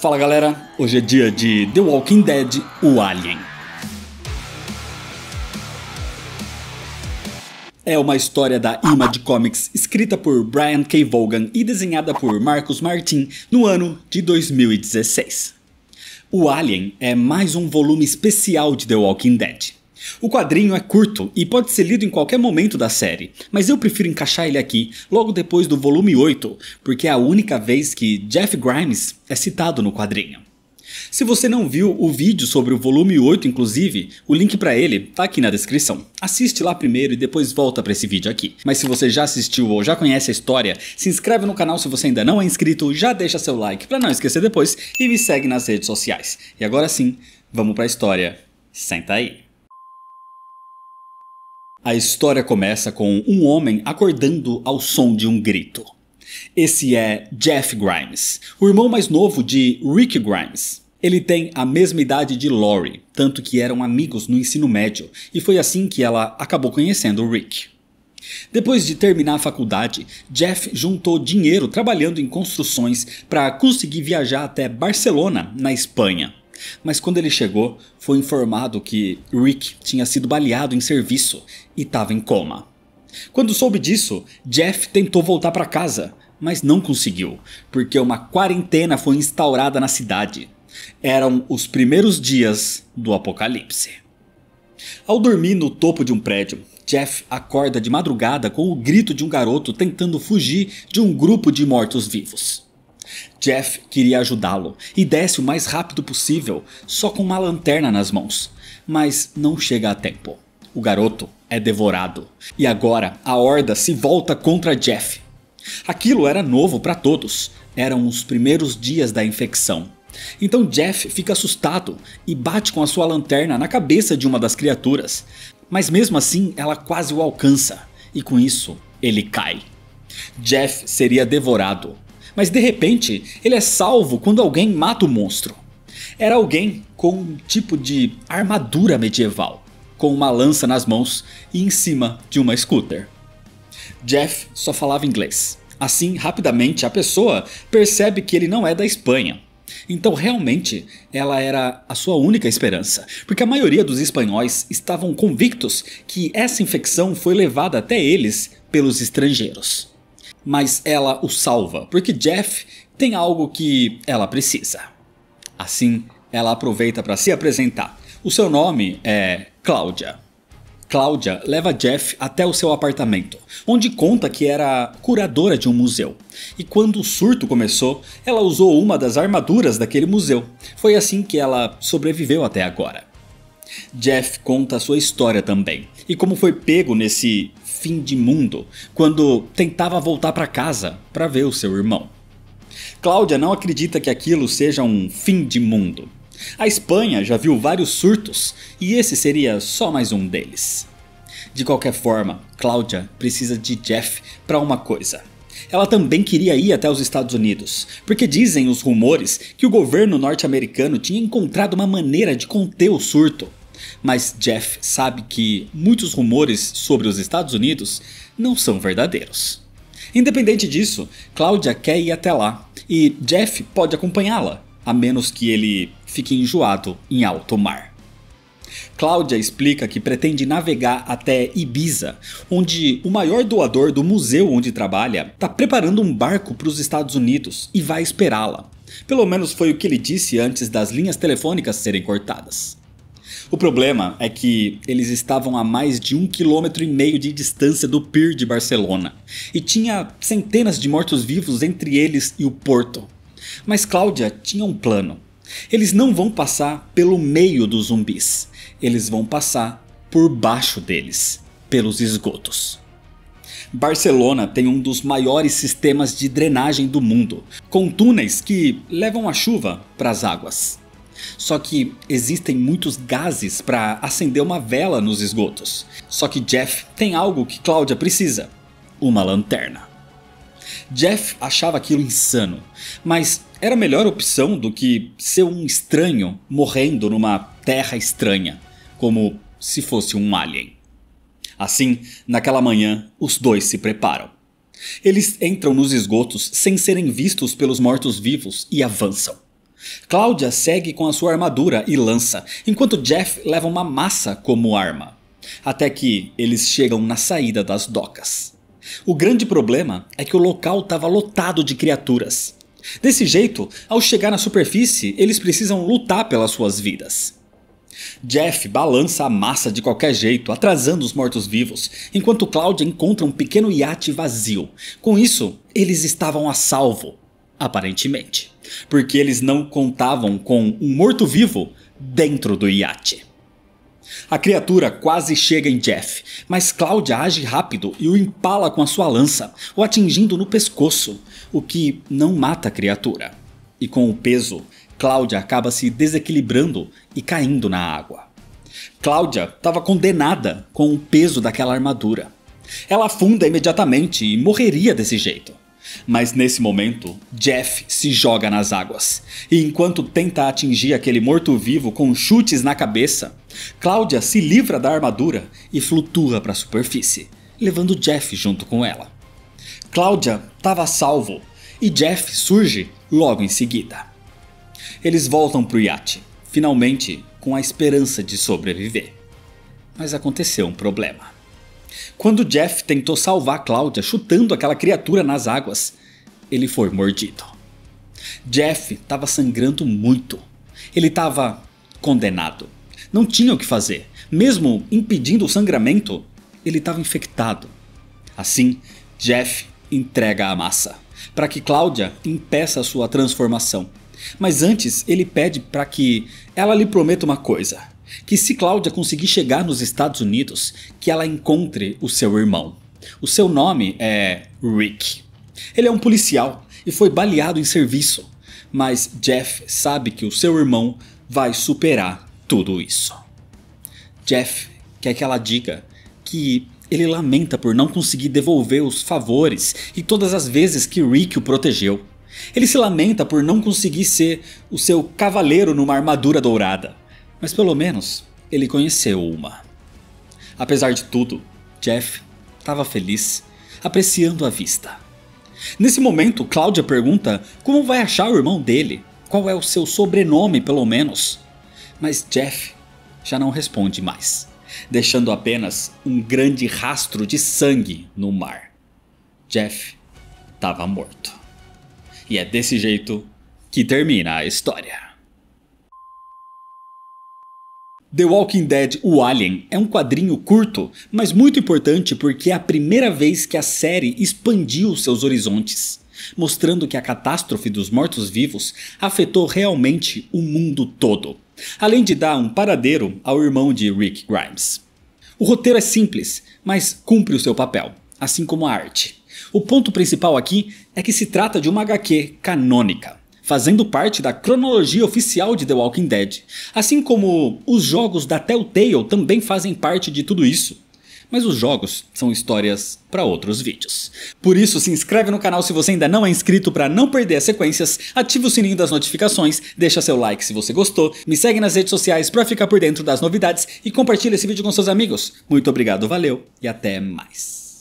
Fala galera, hoje é dia de The Walking Dead, o Alien. É uma história da Image Comics escrita por Brian K. Vaughan e desenhada por Marcus Martin no ano de 2016. O Alien é mais um volume especial de The Walking Dead. O quadrinho é curto e pode ser lido em qualquer momento da série, mas eu prefiro encaixar ele aqui logo depois do volume 8, porque é a única vez que Jeff Grimes é citado no quadrinho. Se você não viu o vídeo sobre o volume 8 inclusive, o link pra ele tá aqui na descrição. Assiste lá primeiro e depois volta pra esse vídeo aqui. Mas se você já assistiu ou já conhece a história, se inscreve no canal se você ainda não é inscrito, já deixa seu like pra não esquecer depois e me segue nas redes sociais. E agora sim, vamos pra história. Senta aí. A história começa com um homem acordando ao som de um grito. Esse é Jeff Grimes, o irmão mais novo de Rick Grimes. Ele tem a mesma idade de Lori, tanto que eram amigos no ensino médio, e foi assim que ela acabou conhecendo o Rick. Depois de terminar a faculdade, Jeff juntou dinheiro trabalhando em construções para conseguir viajar até Barcelona, na Espanha. Mas quando ele chegou, foi informado que Rick tinha sido baleado em serviço e estava em coma. Quando soube disso, Jeff tentou voltar para casa, mas não conseguiu, porque uma quarentena foi instaurada na cidade. Eram os primeiros dias do apocalipse. Ao dormir no topo de um prédio, Jeff acorda de madrugada com o grito de um garoto tentando fugir de um grupo de mortos-vivos. Jeff queria ajudá-lo e desce o mais rápido possível, só com uma lanterna nas mãos, mas não chega a tempo. O garoto é devorado e agora a horda se volta contra Jeff. Aquilo era novo para todos, eram os primeiros dias da infecção. Então Jeff fica assustado e bate com a sua lanterna na cabeça de uma das criaturas, mas mesmo assim ela quase o alcança e com isso ele cai. Jeff seria devorado. Mas de repente, ele é salvo quando alguém mata o monstro. Era alguém com um tipo de armadura medieval, com uma lança nas mãos e em cima de uma scooter. Jeff só falava inglês. Assim, rapidamente, a pessoa percebe que ele não é da Espanha. Então realmente, ela era a sua única esperança, porque a maioria dos espanhóis estavam convictos que essa infecção foi levada até eles pelos estrangeiros. Mas ela o salva, porque Jeff tem algo que ela precisa. Assim, ela aproveita para se apresentar. O seu nome é Cláudia. Cláudia leva Jeff até o seu apartamento, onde conta que era curadora de um museu. E quando o surto começou, ela usou uma das armaduras daquele museu. Foi assim que ela sobreviveu até agora. Jeff conta a sua história também, e como foi pego nesse fim de mundo quando tentava voltar para casa para ver o seu irmão. Cláudia não acredita que aquilo seja um fim de mundo. A Espanha já viu vários surtos e esse seria só mais um deles. De qualquer forma, Cláudia precisa de Jeff para uma coisa. Ela também queria ir até os Estados Unidos, porque dizem os rumores que o governo norte-americano tinha encontrado uma maneira de conter o surto. Mas Jeff sabe que muitos rumores sobre os Estados Unidos não são verdadeiros. Independente disso, Cláudia quer ir até lá e Jeff pode acompanhá-la, a menos que ele fique enjoado em alto mar. Cláudia explica que pretende navegar até Ibiza, onde o maior doador do museu onde trabalha está preparando um barco para os Estados Unidos e vai esperá-la. Pelo menos foi o que ele disse antes das linhas telefônicas serem cortadas. O problema é que eles estavam a mais de 1,5 km de distância do pier de Barcelona e tinha centenas de mortos-vivos entre eles e o porto. Mas Cláudia tinha um plano. Eles não vão passar pelo meio dos zumbis, eles vão passar por baixo deles, pelos esgotos. Barcelona tem um dos maiores sistemas de drenagem do mundo, com túneis que levam a chuva para as águas. Só que existem muitos gases para acender uma vela nos esgotos. Só que Jeff tem algo que Cláudia precisa: uma lanterna. Jeff achava aquilo insano, mas era a melhor opção do que ser um estranho morrendo numa terra estranha, como se fosse um alien. Assim, naquela manhã, os dois se preparam. Eles entram nos esgotos sem serem vistos pelos mortos-vivos e avançam. Claudia segue com a sua armadura e lança, enquanto Jeff leva uma massa como arma. Até que eles chegam na saída das docas. O grande problema é que o local estava lotado de criaturas. Desse jeito, ao chegar na superfície, eles precisam lutar pelas suas vidas. Jeff balança a massa de qualquer jeito, atrasando os mortos-vivos, enquanto Claudia encontra um pequeno iate vazio. Com isso, eles estavam a salvo, aparentemente, porque eles não contavam com um morto-vivo dentro do iate. A criatura quase chega em Jeff, mas Claudia age rápido e o empala com a sua lança, o atingindo no pescoço, o que não mata a criatura. E com o peso, Claudia acaba se desequilibrando e caindo na água. Claudia estava condenada com o peso daquela armadura. Ela afunda imediatamente e morreria desse jeito. Mas nesse momento, Jeff se joga nas águas, e enquanto tenta atingir aquele morto-vivo com chutes na cabeça, Claudia se livra da armadura e flutua para a superfície, levando Jeff junto com ela. Claudia estava a salvo, e Jeff surge logo em seguida. Eles voltam para o iate, finalmente com a esperança de sobreviver. Mas aconteceu um problema. Quando Jeff tentou salvar Claudia chutando aquela criatura nas águas, ele foi mordido. Jeff estava sangrando muito. Ele estava condenado. Não tinha o que fazer. Mesmo impedindo o sangramento, ele estava infectado. Assim, Jeff entrega a massa, para que Claudia impeça a sua transformação. Mas antes, ele pede para que ela lhe prometa uma coisa. Que se Claudia conseguir chegar nos Estados Unidos, que ela encontre o seu irmão. O seu nome é Rick. Ele é um policial e foi baleado em serviço. Mas Jeff sabe que o seu irmão vai superar tudo isso. Jeff quer que ela diga que ele lamenta por não conseguir devolver os favores e todas as vezes que Rick o protegeu. Ele se lamenta por não conseguir ser o seu cavaleiro numa armadura dourada. Mas pelo menos ele conheceu uma. Apesar de tudo, Jeff estava feliz, apreciando a vista. Nesse momento, Claudia pergunta como vai achar o irmão dele, qual é o seu sobrenome pelo menos. Mas Jeff já não responde mais, deixando apenas um grande rastro de sangue no mar. Jeff estava morto. E é desse jeito que termina a história. The Walking Dead: O Alien é um quadrinho curto, mas muito importante porque é a primeira vez que a série expandiu seus horizontes, mostrando que a catástrofe dos mortos-vivos afetou realmente o mundo todo, além de dar um paradeiro ao irmão de Rick Grimes. O roteiro é simples, mas cumpre o seu papel, assim como a arte. O ponto principal aqui é que se trata de uma HQ canônica, fazendo parte da cronologia oficial de The Walking Dead, assim como os jogos da Telltale também fazem parte de tudo isso. Mas os jogos são histórias para outros vídeos. Por isso, se inscreve no canal se você ainda não é inscrito para não perder as sequências, ativa o sininho das notificações, deixa seu like se você gostou, me segue nas redes sociais para ficar por dentro das novidades e compartilha esse vídeo com seus amigos. Muito obrigado, valeu e até mais.